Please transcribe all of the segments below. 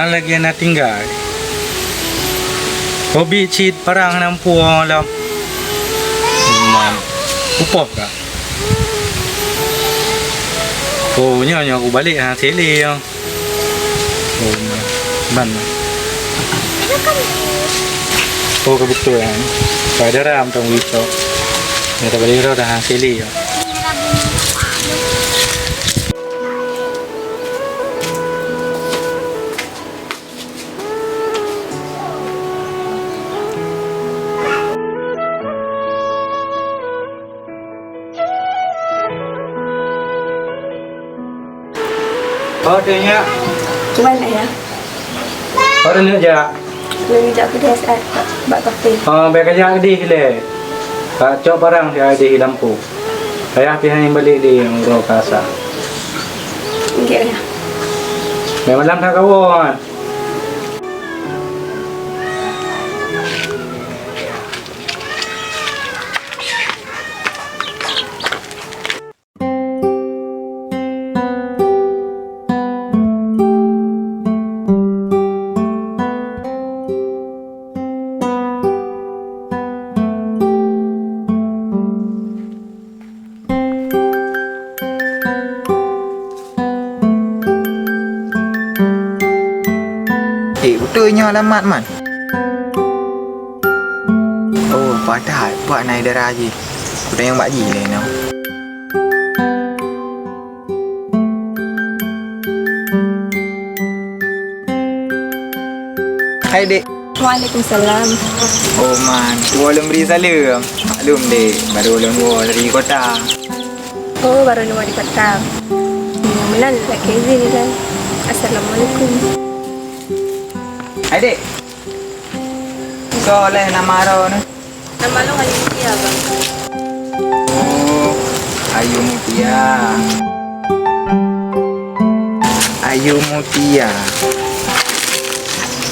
lagi nak tinggal. Hobi cheat parang nampuang dalam. Upah kah? Oh, nyonya aku balik seli yang. Oh, mana? Oh, kebetulan. Pada ram tong wito. Kita balik dah seli ya. Oh, dia Mana ya? orang ni aja. Lagi jauh ke dia saat bak kafe. Baik aja di le. Kak cok barang dia di lampu. Ayah pihak yang balik di Muro Kasa. Enggak ya. Memang dalam tak kawan. Betulnya alamat man. Oh, padahal buat naik darah je. Udah yang bakji lah no. Hai dek. Waalaikumsalam. Oh man, tu belum beri salam. Maklum dek, baru belum dari kota. Oh, baru ni di kota. Milan nak kerja ni lah. Assalamualaikum. Hai dek. Soleh nama Aro ni. Nama lo Ayu Mutia bang. Oh, Ayu Mutia. Ayu Mutia.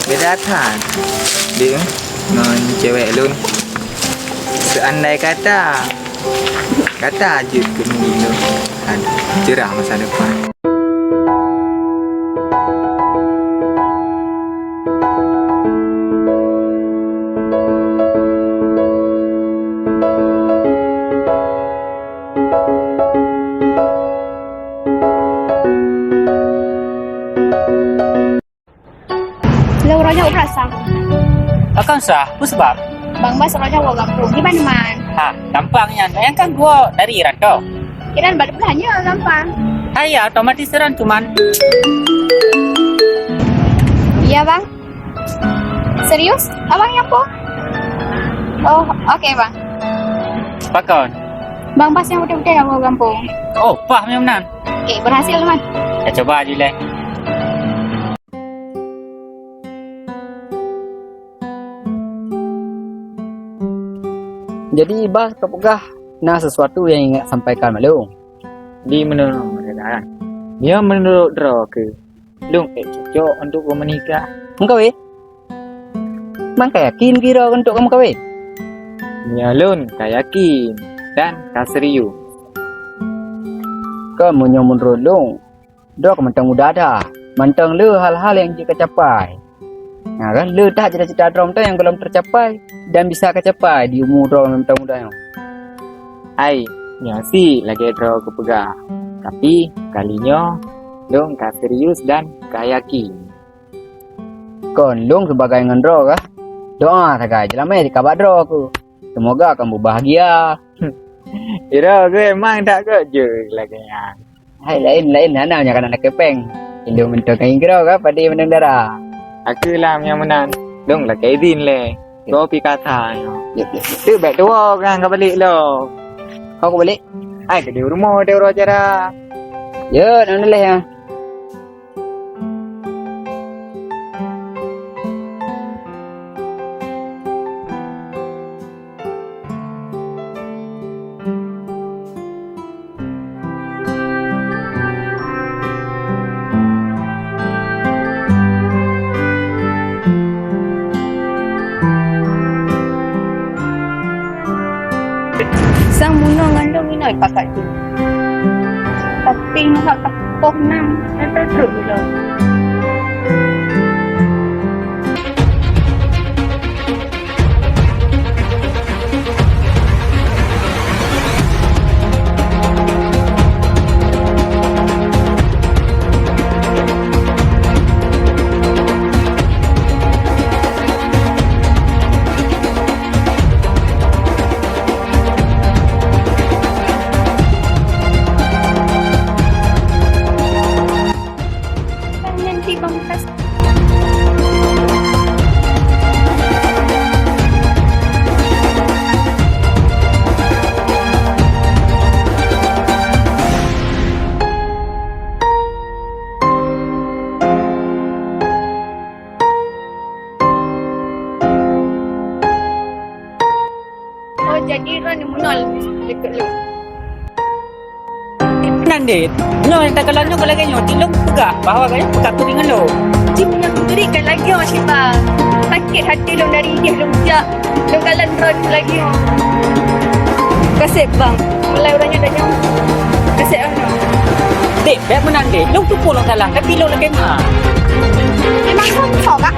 Berdatang. Dia non cewek lun. Seandai kata aja ke Milo kan cerah masa depan. Lauranya berasa. Akan sah, apa sebab? Bang Bas raja wa gampung. Gimana man? Ha, gampangnya. Bayangkan gua dari Iran kau. Kira balik belanja gampang. Hai, otomatis Iran cuman. Iya bang. Serius? Abangnya apa? Oh, oke bang. Pakon. Bang Bas yang udah wa gampung. Oh, paham yang menang. Oke, berhasil man. Kita coba aja lah. Jadi bah apakah nah sesuatu yang ingat sampaikan malu? Di menurut mereka, dia menurut draw ke Lung cocok untuk kau menikah. Engkau Mang yakin kira untuk kamu kawin? Ya Lun, kau yakin dan kau serius. Kamu nyamun rolong. Dok mentang muda dah. Mentang le hal-hal yang jika capai. Nah kan, le tak cita-cita drom tu yang belum tercapai dan bisa kecapai di umur drom mentang muda yang. Hai, ya sih lagi draw aku pegang. Tapi kalinya Lung kau serius dan kau yakin. Kon long sebagai ngendro kah? Doa sagai jelamai di kabar dro aku. Semoga kamu bahagia. Kira aku emang tak kerja lagi yang. Hai lain hanamnya kan anak kepeng. Indo mentok kain kira kah pada menang darah. Aku lah yang menang. Lung lah kaidin le. Kau pi kata. Yep. Tu baik tua kan kau balik lo. Kau balik? Ai ke di rumah dia orang cara. Ya, nak boleh ya. Sang muna ngandung minay pakai tu. Tapi nak kapoh nam, ada terus lah. ni menol dekat lu. Nanti, no yang tak kalau kalau lagi nyo, tilok pegak bahawa kaya pegak tu dengan lo. Cik punya berikan lagi orang Syifa. Sakit hati lu dari dia lu jak. Lu kalan road lagi. Kasih bang. Mulai orangnya dah nyong. Kasih orang. Dek, biar menang dek. Lo tu pulang salah, tapi lo lagi mah. Memang kau kak.